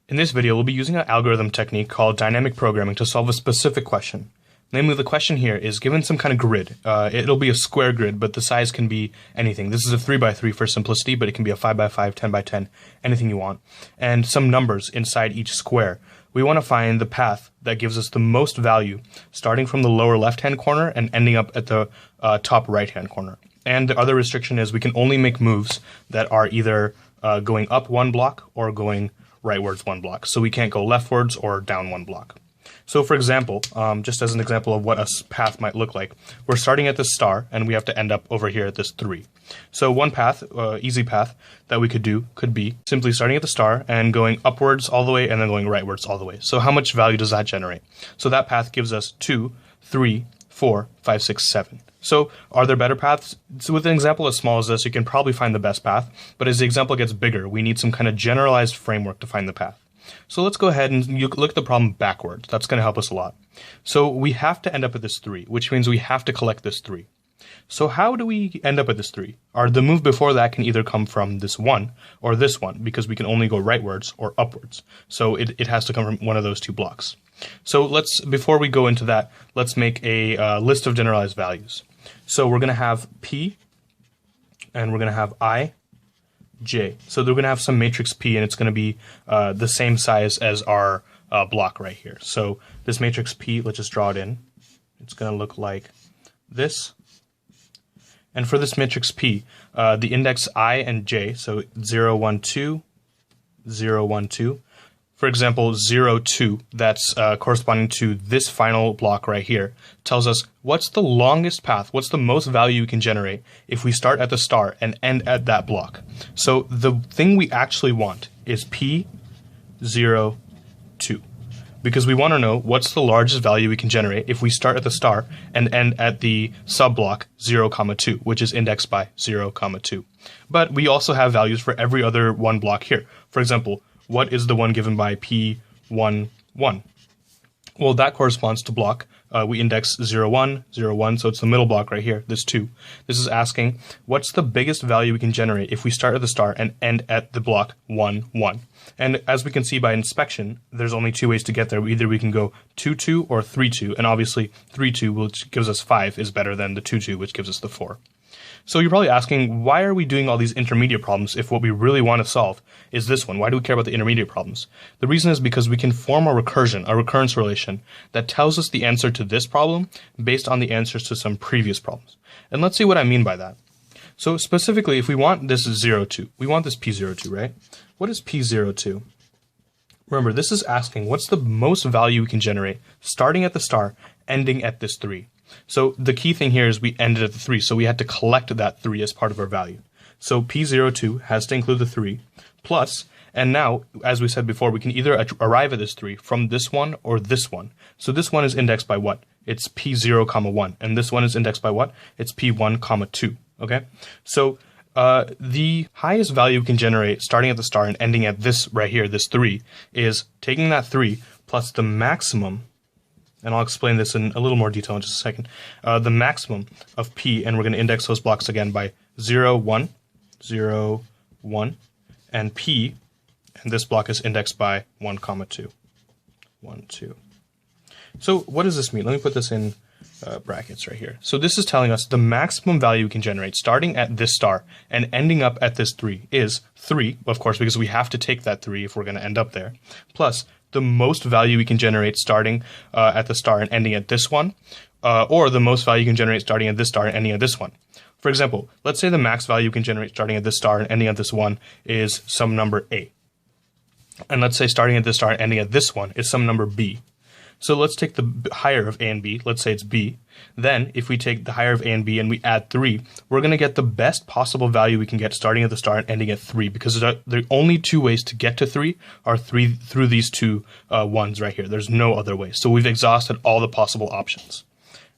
In this video, we'll be using an algorithm technique called dynamic programming to solve a specific question. Namely, the question here is given some kind of grid. It'll be a square grid, but the size can be anything. This is a 3x3 for simplicity, but it can be a 5x5, 10x10, anything you want. And some numbers inside each square. We want to find the path that gives us the most value, starting from the lower left-hand corner and ending up at the top right-hand corner. And the other restriction is we can only make moves that are either going up one block or going rightwards one block. So we can't go leftwards or down one block. So for example, just as an example of what a path might look like, we're starting at this star and we have to end up over here at this 3. So one path, easy path that we could do could be simply starting at the star and going upwards all the way and then going rightwards all the way. So how much value does that generate? So that path gives us 2, 3, 4, 5, 6, 7. So are there better paths? So with an example as small as this, you can probably find the best path, but as the example gets bigger, we need some kind of generalized framework to find the path. So let's go ahead and look at the problem backwards. That's going to help us a lot. So we have to end up at this 3, which means we have to collect this 3. So how do we end up at this 3? The move before that can either come from this 1 or this 1, because we can only go rightwards or upwards. So it has to come from one of those two blocks. So before we go into that, let's make a list of generalized values. So we're going to have P, and we're going to have I, J. So they're going to have some matrix P, and it's going to be the same size as our block right here. So this matrix P, let's just draw it in. It's going to look like this. And for this matrix P, the index I and J, so 0, 1, 2, 0, 1, 2. For example, 0, 2, that's corresponding to this final block right here, tells us what's the longest path, what's the most value we can generate if we start at the star and end at that block. So the thing we actually want is P, 0, 2, because we want to know what's the largest value we can generate if we start at the star and end at the subblock 0, 2, which is indexed by 0, 2. But we also have values for every other one block here. For example, what is the one given by P1, 1? Well, that corresponds to block. We index 0, 1, 0, 1, so it's the middle block right here, this 2. This is asking, what's the biggest value we can generate if we start at the star and end at the block 1, 1? And as we can see by inspection, there's only two ways to get there. Either we can go 2, 2 or 3, 2, and obviously 3, 2, which gives us 5, is better than the 2, 2, which gives us the 4. So you're probably asking, why are we doing all these intermediate problems if what we really want to solve is this one? Why do we care about the intermediate problems? The reason is because we can form a recurrence relation that tells us the answer to this problem based on the answers to some previous problems. And let's see what I mean by that. So specifically, if we want this 0, 2, we want this P02, right? What is P02? Remember, this is asking what's the most value we can generate starting at the star, ending at this 3. So the key thing here is we ended at the 3, so we had to collect that 3 as part of our value. So P02 has to include the 3 plus, and now, as we said before, we can either arrive at this 3 from this one or this one. So this one is indexed by what? It's P0, 1, and this one is indexed by what? It's P1, 2, okay? So the highest value we can generate starting at the star and ending at this right here, this 3, is taking that 3 plus the maximum, and I'll explain this in a little more detail in just a second, the maximum of P, and we're going to index those blocks again by 0, 1, 0, 1, and P, and this block is indexed by 1, 2, 1, 2. So what does this mean? Let me put this in brackets right here. So this is telling us the maximum value we can generate starting at this star and ending up at this 3 is 3, of course, because we have to take that 3 if we're going to end up there, plus the most value we can generate starting at the star and ending at this one, or the most value you can generate starting at this star and ending at this one. For example, let's say the max value you can generate starting at this star and ending at this one is some number A. And let's say starting at this star and ending at this one is some number B. So let's take the higher of A and B, let's say it's B. Then, if we take the higher of A and B and we add 3, we're going to get the best possible value we can get starting at the star and ending at 3, because the only two ways to get to 3 are through these two ones right here. There's no other way. So we've exhausted all the possible options.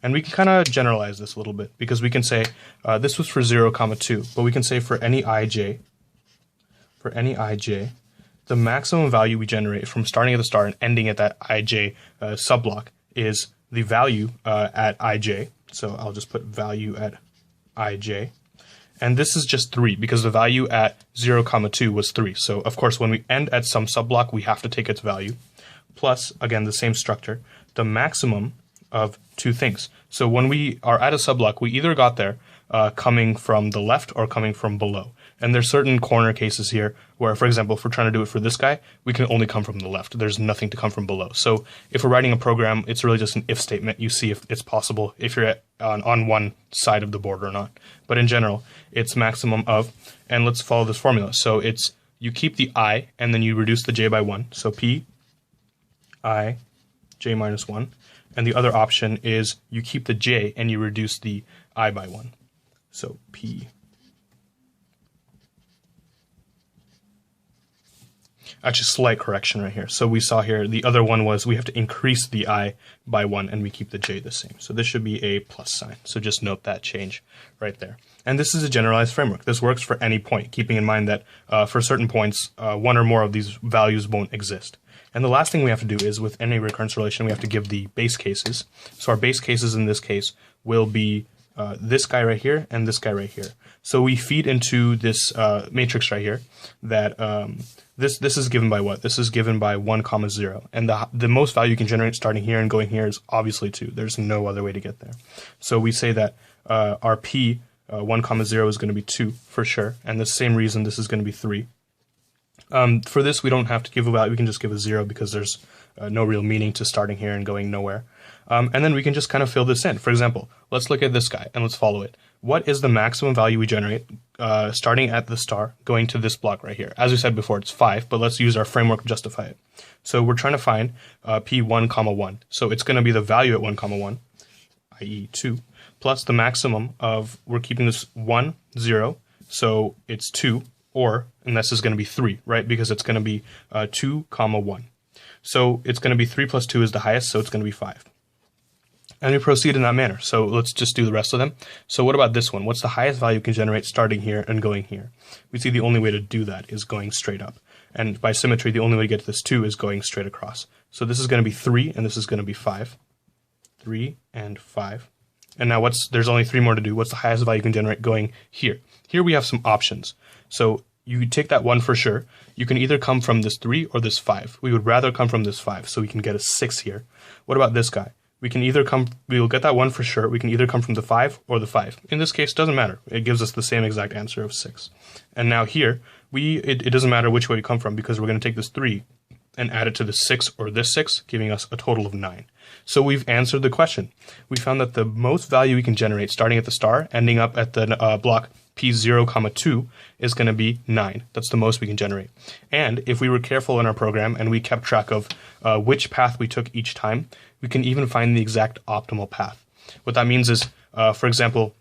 And we can kind of generalize this a little bit, because we can say this was for 0, 2, but we can say for any ij, the maximum value we generate from starting at the star and ending at that ij subblock is the value at ij. So I'll just put value at ij. And this is just 3 because the value at 0, 2 was 3. So of course, when we end at some subblock, we have to take its value. Plus, again, the same structure, the maximum of 2 things. So when we are at a subblock, we either got there coming from the left or coming from below. And there's certain corner cases here where, for example, if we're trying to do it for this guy, we can only come from the left. There's nothing to come from below. So if we're writing a program, it's really just an if statement. You see if it's possible if you're on one side of the board or not. But in general, it's maximum of, and let's follow this formula. So it's you keep the I and then you reduce the j by 1. So p I j minus 1. And the other option is you keep the j and you reduce the I by 1. So p. Actually, slight correction right here. So we saw here, the other one was we have to increase the I by 1 and we keep the j the same. So this should be a plus sign. So just note that change right there. And this is a generalized framework. This works for any point, keeping in mind that for certain points, one or more of these values won't exist. And the last thing we have to do is with any recurrence relation, we have to give the base cases. So our base cases in this case will be this guy right here and this guy right here. So we feed into this matrix right here that this is given by what? This is given by 1, 0. And the most value you can generate starting here and going here is obviously 2. There's no other way to get there. So we say that our p 1, 0 is going to be 2 for sure. And the same reason this is going to be 3. For this, we don't have to give a value. We can just give a 0 because there's no real meaning to starting here and going nowhere. And then we can just kind of fill this in. For example, let's look at this guy and let's follow it. What is the maximum value we generate starting at the star going to this block right here? As we said before, it's 5, but let's use our framework to justify it. So we're trying to find p1, 1. So it's going to be the value at 1, 1, i.e. 2, plus the maximum of, we're keeping this 1, 0, so it's 2, or, and this is going to be 3, right? Because it's going to be 2, 1. So it's going to be 3 plus 2 is the highest, so it's going to be 5. And we proceed in that manner. So let's just do the rest of them. So what about this one? What's the highest value you can generate starting here and going here? We see the only way to do that is going straight up. And by symmetry, the only way to get to this 2 is going straight across. So this is going to be 3, and this is going to be 5. 3 and 5. And now there's only 3 more to do. What's the highest value you can generate going here? Here we have some options. So you take that 1 for sure. You can either come from this 3 or this 5. We would rather come from this 5, so we can get a 6 here. What about this guy? We can either we'll get that 1 for sure. We can either come from the 5 or the 5. In this case, it doesn't matter. It gives us the same exact answer of 6. And now here, it doesn't matter which way we come from because we're going to take this 3 and add it to the 6 or this 6, giving us a total of 9. So we've answered the question. We found that the most value we can generate starting at the star, ending up at the block p0, 2 is going to be 9. That's the most we can generate. And if we were careful in our program and we kept track of which path we took each time, we can even find the exact optimal path. What that means is, for example,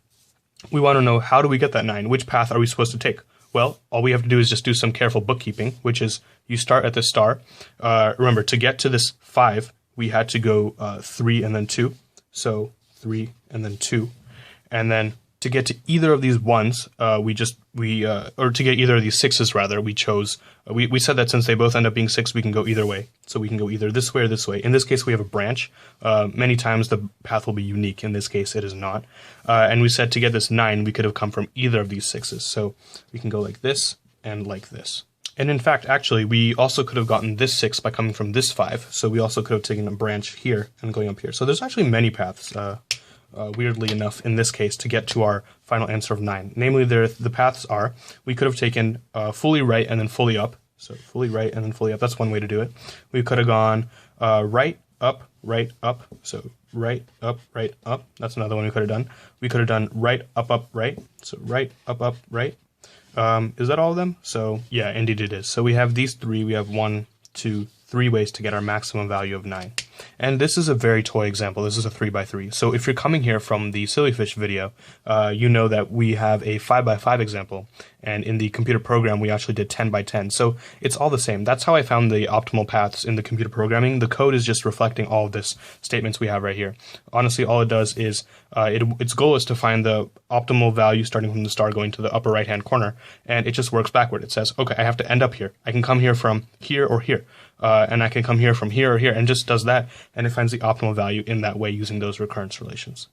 we want to know how do we get that 9? Which path are we supposed to take? Well, all we have to do is just do some careful bookkeeping, which is you start at the star. Remember, to get to this 5, we had to go 3 and then 2. So 3 and then 2. And then to get to either of these 1s, or to get either of these 6s rather, we chose, we said that since they both end up being 6, we can go either way. So we can go either this way or this way. In this case, we have a branch. Many times the path will be unique. In this case, it is not. And we said to get this 9, we could have come from either of these 6s. So we can go like this and like this. And in fact, actually, we also could have gotten this 6 by coming from this 5. So we also could have taken a branch here and going up here. So there's actually many paths. Weirdly enough, in this case, to get to our final answer of 9. Namely, the paths are, we could have taken fully right and then fully up. So fully right and then fully up. That's one way to do it. We could have gone right, up, right, up. So right, up, right, up. That's another one we could have done. We could have done right, up, right. So right, up, right. Is that all of them? So yeah, indeed it is. So we have these 3. We have 1, 2, 3 ways to get our maximum value of 9. And this is a very toy example. This is a 3x3. So if you're coming here from the Sillyfish video, you know that we have a 5x5 example. And in the computer program, we actually did 10x10. So it's all the same. That's how I found the optimal paths in the computer programming. The code is just reflecting all of this statements we have right here. Honestly, all it does is, its goal is to find the optimal value starting from the star going to the upper right-hand corner. And it just works backward. It says, okay, I have to end up here. I can come here from here or here. And I can come here from here or here, and just does that, and it finds the optimal value in that way using those recurrence relations.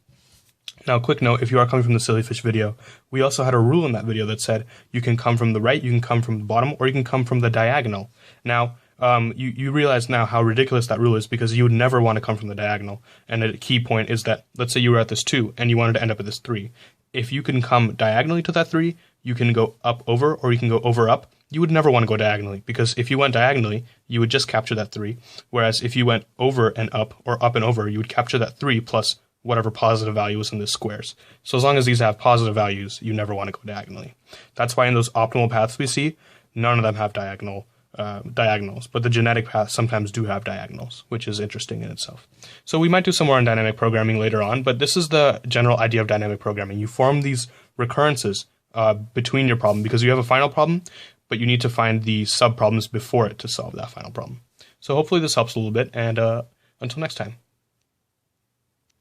Now, quick note, if you are coming from the silly fish video, we also had a rule in that video that said you can come from the right, you can come from the bottom, or you can come from the diagonal. Now, you realize now how ridiculous that rule is, because you would never want to come from the diagonal. And a key point is that, let's say you were at this 2 and you wanted to end up at this 3. If you can come diagonally to that 3, you can go up over, or you can go over up. You would never want to go diagonally, because if you went diagonally, you would just capture that 3. Whereas if you went over and up, or up and over, you would capture that 3 plus whatever positive value is in the squares. So as long as these have positive values, you never want to go diagonally. That's why in those optimal paths we see, none of them have diagonals, but the genetic paths sometimes do have diagonals, which is interesting in itself. So we might do some more on dynamic programming later on, but this is the general idea of dynamic programming. You form these recurrences between your problem, because you have a final problem, but you need to find the sub-problems before it to solve that final problem. So hopefully this helps a little bit, and until next time.